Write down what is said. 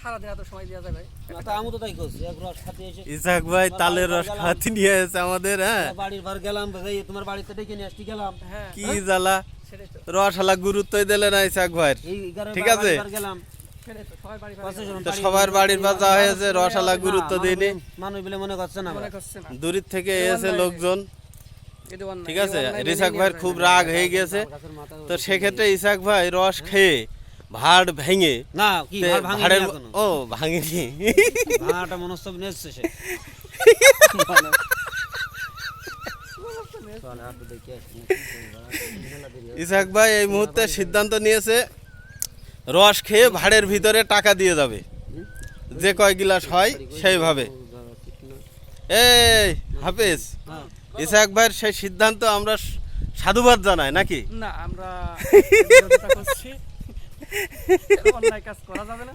সারাদিন এত সময় দেওয়া যাবে? আমি তো তাই করছি, এক রস খাতে এসে ইসাক ভাই তালের রস খাতে নিয়ে এসে আমাদের, হ্যাঁ বাড়ির ভার গেলাম, তোমার বাড়িতে ডেকে নিয়ে আসতে গেলাম, হ্যাঁ কি জ্বালা, সেটাই তো, রসালা গুরুত্বই দিলে না ইসাক ভাই। ঠিক আছে, গেলাম সেটাই তো, সবাই বাড়ি তো সবার বাড়ির বাজা হয়েছে, রসালা গুরুত্ব দিইনি, মানুষ বলে মনে করছে না, মনে করছে না, দূরের থেকে এসে লোকজন। এটা অন্যায়, ঠিক আছে, এই অন্যায় ইসাক মেনে ভাইয়ের নেওয়া খুব যায় না। রাগ হয়ে গেছে। তো সেক্ষেত্রে ইসাক ভাই রস খেয়ে ভাড় ভেঙে না কি ভার ভাঙেনি ভাড়ের, এখনো। ও ভাঙেনি, ভাঙাটা মনস্তব নিয়ে এসছে সে। ইসাক ভাই এই মুহূর্তে সিদ্ধান্ত নিয়েছে রস খেয়ে ভাড়ের ভিতরে টাকা দিয়ে যাবে, যে কয় গিলাস হয় সেইভাবে। এই হাফেজ, হ্যাঁ। ইসাক ভাইয়ের সেই সিদ্ধান্ত আমরা সাধুবাদ জানাই নাকি? না, আমরা বিরোধিতা করছি, অন্যায় কাজ করা যাবে না।